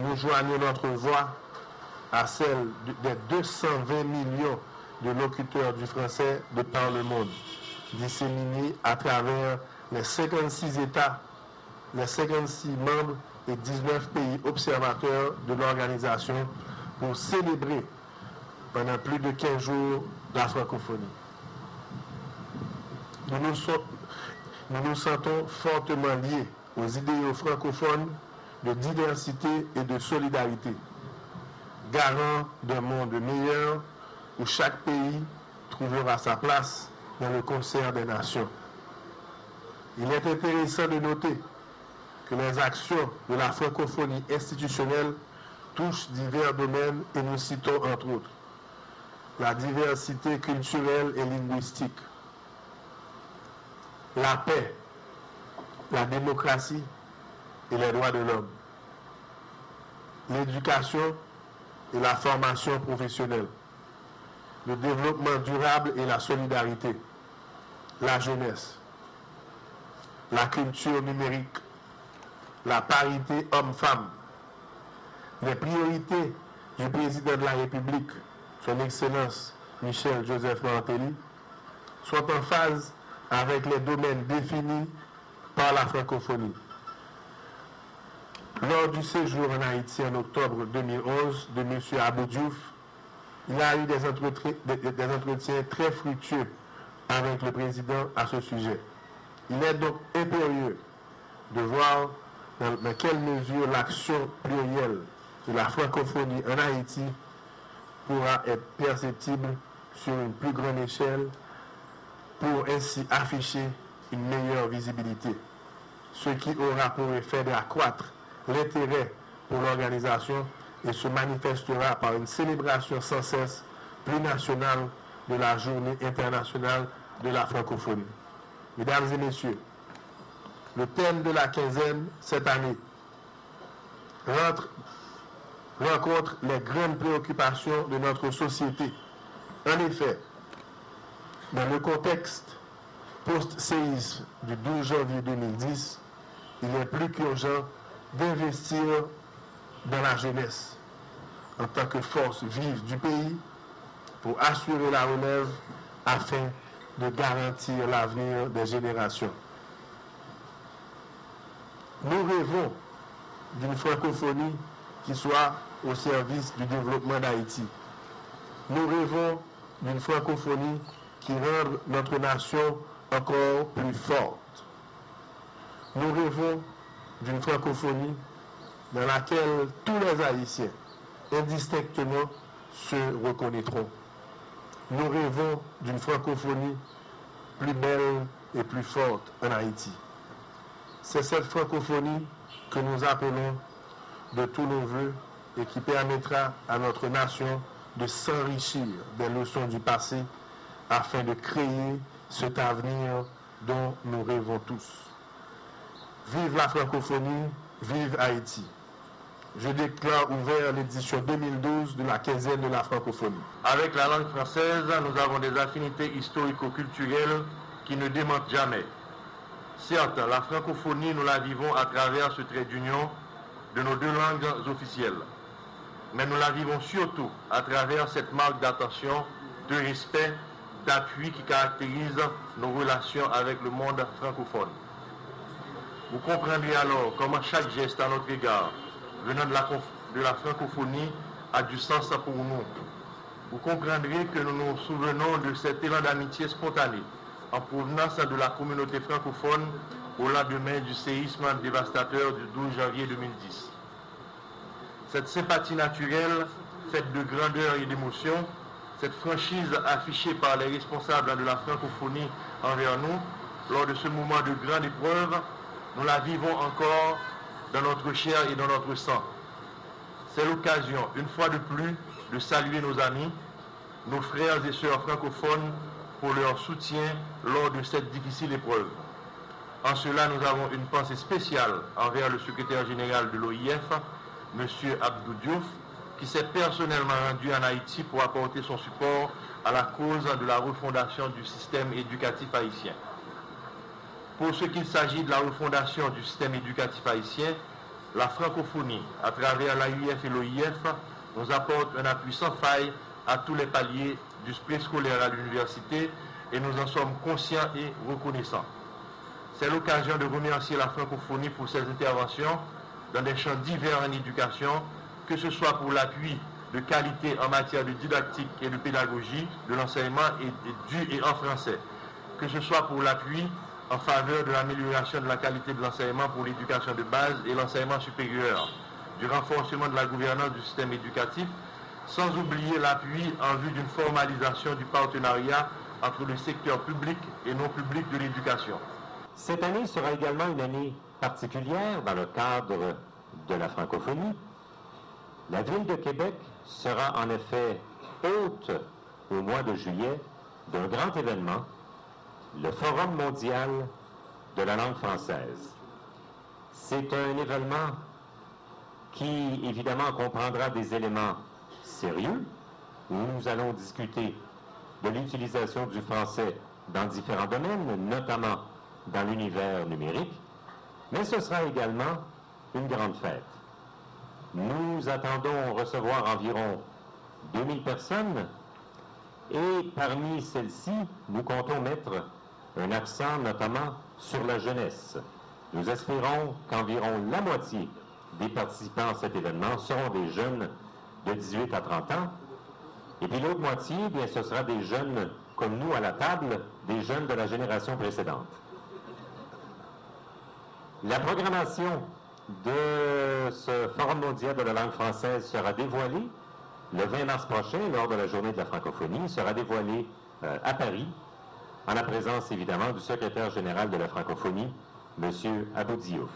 nous joignons notre voix à celle des 220 millions de locuteurs du français de par le monde, disséminés à travers les 56 États, les 56 membres et 19 pays observateurs de l'organisation pour célébrer pendant plus de 15 jours la francophonie. Nous nous sentons fortement liés aux idéaux francophones de diversité et de solidarité, garant d'un monde meilleur où chaque pays trouvera sa place dans le concert des nations. Il est intéressant de noter que les actions de la francophonie institutionnelle touchent divers domaines et nous citons entre autres la diversité culturelle et linguistique, la paix, la démocratie et les droits de l'homme, l'éducation et la formation professionnelle, le développement durable et la solidarité, la jeunesse, la culture numérique, la parité homme-femme, les priorités du président de la République, son Excellence Michel Joseph Martelly, sont en phase avec les domaines définis par la francophonie. Lors du séjour en Haïti en octobre 2011 de M. Abou Diouf, il a eu des entretiens très fructueux avec le président à ce sujet. Il est donc impérieux de voir dans quelle mesure l'action plurielle de la francophonie en Haïti pourra être perceptible sur une plus grande échelle pour ainsi afficher une meilleure visibilité, ce qui aura pour effet d'accroître l'intérêt pour l'organisation et se manifestera par une célébration sans cesse plus nationale de la Journée internationale de la francophonie. Mesdames et messieurs, le thème de la quinzaine cette année rencontre les grandes préoccupations de notre société. En effet, dans le contexte post-séisme du 12 janvier 2010, il est plus qu'urgent d'investir dans la jeunesse en tant que force vive du pays pour assurer la relève afin de garantir l'avenir des générations. Nous rêvons d'une francophonie qui soit au service du développement d'Haïti. Nous rêvons d'une francophonie qui rende notre nation encore plus forte. Nous rêvons d'une francophonie dans laquelle tous les Haïtiens, indistinctement, se reconnaîtront. Nous rêvons d'une francophonie plus belle et plus forte en Haïti. C'est cette francophonie que nous appelons de tous nos voeux et qui permettra à notre nation de s'enrichir des leçons du passé afin de créer cet avenir dont nous rêvons tous. Vive la francophonie, vive Haïti. Je déclare ouvert l'édition 2012 de la quinzaine de la francophonie. Avec la langue française, nous avons des affinités historico-culturelles qui ne démentent jamais. Certes, la francophonie, nous la vivons à travers ce trait d'union de nos deux langues officielles. Mais nous la vivons surtout à travers cette marque d'attention, de respect, d'appui qui caractérise nos relations avec le monde francophone. Vous comprendrez alors comment chaque geste à notre égard, venant de la francophonie, a du sens pour nous. Vous comprendrez que nous nous souvenons de cet élan d'amitié spontané en provenance de la communauté francophone au lendemain du séisme dévastateur du 12 janvier 2010. Cette sympathie naturelle, faite de grandeur et d'émotion, cette franchise affichée par les responsables de la francophonie envers nous, lors de ce moment de grande épreuve, nous la vivons encore dans notre chair et dans notre sang. C'est l'occasion, une fois de plus, de saluer nos amis, nos frères et sœurs francophones pour leur soutien lors de cette difficile épreuve. En cela, nous avons une pensée spéciale envers le secrétaire général de l'OIF, M. Abou Diouf, qui s'est personnellement rendu en Haïti pour apporter son support à la cause de la refondation du système éducatif haïtien. Pour ce qu'il s'agit de la refondation du système éducatif haïtien, la francophonie, à travers l'AUF et l'OIF, nous apporte un appui sans faille à tous les paliers du préscolaire à l'université et nous en sommes conscients et reconnaissants. C'est l'occasion de remercier la francophonie pour ses interventions dans des champs divers en éducation, que ce soit pour l'appui de qualité en matière de didactique et de pédagogie de l'enseignement du et en français, que ce soit pour l'appui en faveur de l'amélioration de la qualité de l'enseignement pour l'éducation de base et l'enseignement supérieur, du renforcement de la gouvernance du système éducatif, sans oublier l'appui en vue d'une formalisation du partenariat entre le secteur public et non public de l'éducation. Cette année sera également une année particulière dans le cadre de la francophonie. La ville de Québec sera en effet hôte au mois de juillet d'un grand événement, le Forum mondial de la langue française. C'est un événement qui, évidemment, comprendra des éléments sérieux, où nous allons discuter de l'utilisation du français dans différents domaines, notamment dans l'univers numérique, mais ce sera également une grande fête. Nous attendons recevoir environ 2000 personnes et parmi celles-ci, nous comptons mettre un accent notamment sur la jeunesse. Nous espérons qu'environ la moitié des participants à cet événement seront des jeunes de 18 à 30 ans. Et puis l'autre moitié, bien, ce sera des jeunes comme nous à la table, des jeunes de la génération précédente. La programmation de ce Forum mondial de la langue française sera dévoilée le 20 mars prochain, lors de la journée de la francophonie, sera dévoilée à Paris, en la présence évidemment du secrétaire général de la francophonie, M. Abou Diouf.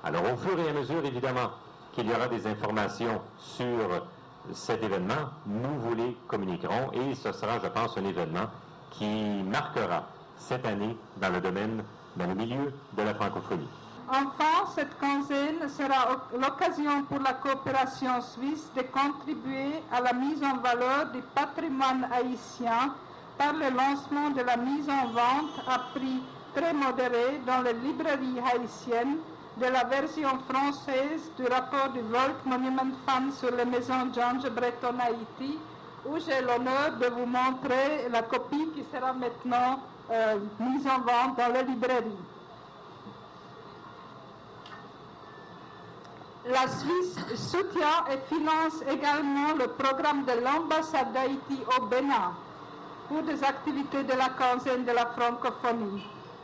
Alors au fur et à mesure, évidemment, qu'il y aura des informations sur cet événement, nous vous les communiquerons et ce sera, je pense, un événement qui marquera cette année dans le milieu de la francophonie. Enfin, cette quinzaine sera l'occasion pour la coopération suisse de contribuer à la mise en valeur du patrimoine haïtien par le lancement de la mise en vente à prix très modéré dans les librairies haïtiennes de la version française du rapport du World Monument Fund sur les maisons George Breton Haïti, où j'ai l'honneur de vous montrer la copie qui sera maintenant mise en vente dans les librairies. La Suisse soutient et finance également le programme de l'ambassade d'Haïti au Bénin pour des activités de la quinzaine de la francophonie.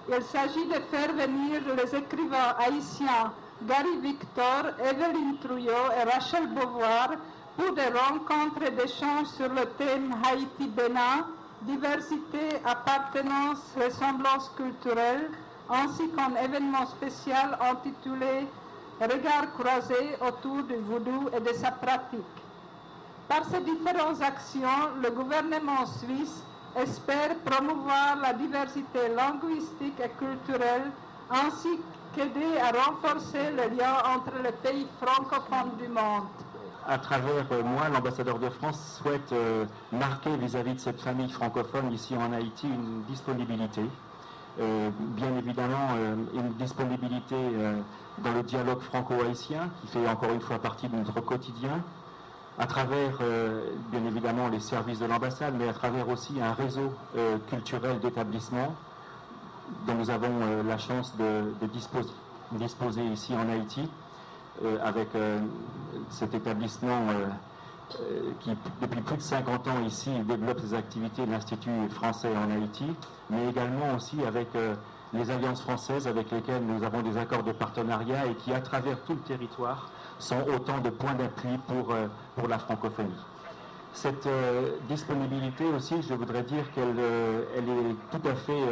Il s'agit de faire venir les écrivains haïtiens Gary Victor, Evelyne Trouillot et Rachel Beauvoir pour des rencontres et d'échanges sur le thème Haïti-Bénin, diversité, appartenance, ressemblance culturelle, ainsi qu'un événement spécial intitulé Regards croisés autour du vaudou et de sa pratique. Par ces différentes actions, le gouvernement suisse espère promouvoir la diversité linguistique et culturelle ainsi qu'aider à renforcer le lien entre les pays francophones du monde. À travers moi, l'ambassadeur de France souhaite marquer vis-à-vis de cette famille francophone ici en Haïti une disponibilité. Bien évidemment, une disponibilité dans le dialogue franco-haïtien qui fait encore une fois partie de notre quotidien, à travers bien évidemment les services de l'ambassade, mais à travers aussi un réseau culturel d'établissements dont nous avons la chance de disposer ici en Haïti, avec cet établissement qui depuis plus de 50 ans ici développe ses activités de l'Institut français en Haïti, mais également aussi avec les alliances françaises avec lesquelles nous avons des accords de partenariat et qui, à travers tout le territoire, sont autant de points d'appui pour la francophonie. Cette disponibilité aussi, je voudrais dire qu'elle est tout à fait...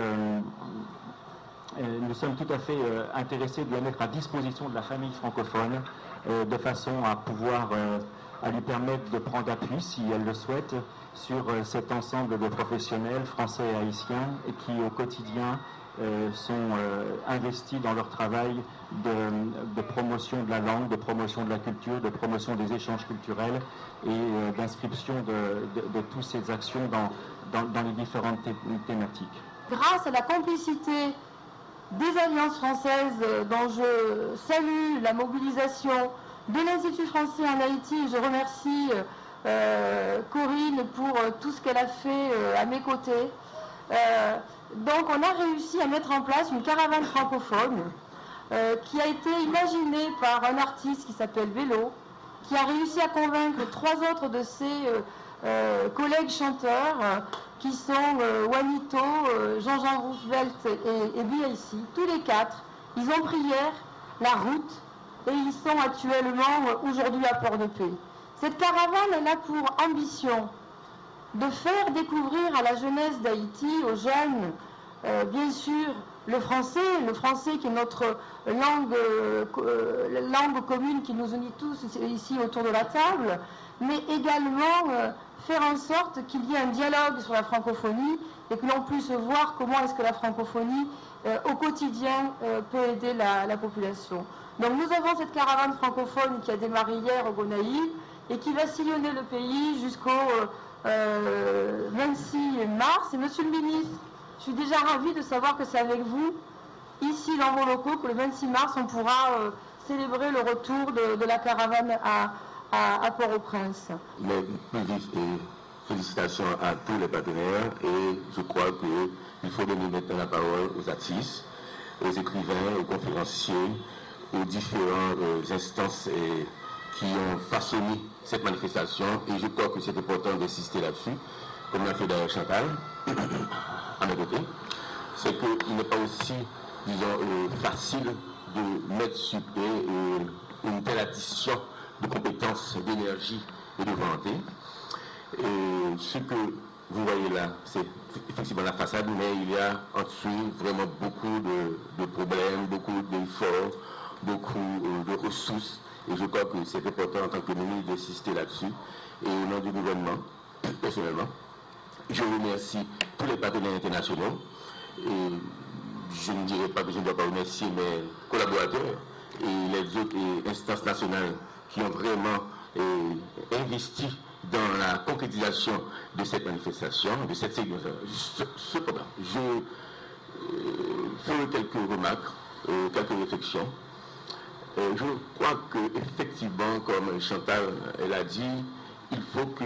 nous sommes tout à fait intéressés de la mettre à disposition de la famille francophone de façon à pouvoir à lui permettre de prendre appui, si elle le souhaite, sur cet ensemble de professionnels français et haïtiens et qui, au quotidien, sont investis dans leur travail de promotion de la langue, de promotion de la culture, de promotion des échanges culturels et d'inscription de toutes ces actions dans les différentes thématiques. Grâce à la complicité des Alliances françaises dont je salue la mobilisation de l'Institut français en Haïti. Je remercie Corinne pour tout ce qu'elle a fait à mes côtés. Donc on a réussi à mettre en place une caravane francophone qui a été imaginée par un artiste qui s'appelle Vélo, qui a réussi à convaincre 3 autres de ses collègues chanteurs qui sont Juanito, Jean-Jean Roosevelt et B.I.C. Tous les 4, ils ont pris hier la route et ils sont actuellement aujourd'hui à Port-de-Paix. Cette caravane, elle a pour ambition de faire découvrir à la jeunesse d'Haïti, aux jeunes, bien sûr, le français qui est notre langue commune qui nous unit tous ici autour de la table, mais également faire en sorte qu'il y ait un dialogue sur la francophonie et que l'on puisse voir comment est-ce que la francophonie au quotidien peut aider la population. Donc nous avons cette caravane francophone qui a démarré hier au Gonaïves et qui va sillonner le pays jusqu'au 26 mars. Et monsieur le ministre, je suis déjà ravie de savoir que c'est avec vous, ici dans vos locaux, que le 26 mars, on pourra célébrer le retour de la caravane à Port-au-Prince. Mes plus vives félicitations à tous les partenaires et je crois qu'il faut donner maintenant la parole aux artistes, aux écrivains, aux conférenciers, aux différentes instances qui ont façonné cette manifestation et je crois que c'est important d'insister là-dessus, comme l'a fait d'ailleurs Chantal, à mes côtés, c'est qu'il n'est pas aussi, disons, facile de mettre sur pied une telle addition de compétences, d'énergie et de volonté. Et ce que vous voyez là, c'est effectivement la façade, mais il y a en dessous vraiment beaucoup de problèmes, beaucoup d'efforts, beaucoup de ressources. Et je crois que c'est important en tant que ministre d'insister là-dessus. Et au nom du gouvernement, personnellement, je remercie tous les partenaires internationaux. Et je ne dirais pas que je ne dois pas remercier mes collaborateurs et les autres instances nationales qui ont vraiment investi dans la concrétisation de cette manifestation, de cette séquence. Cependant, je ferai quelques remarques, quelques réflexions. Je crois qu'effectivement, comme Chantal elle a dit, il faut que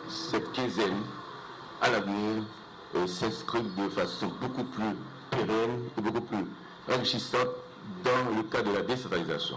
cette quinzaine, à l'avenir, s'inscrive de façon beaucoup plus pérenne et beaucoup plus enrichissante dans le cadre de la décentralisation.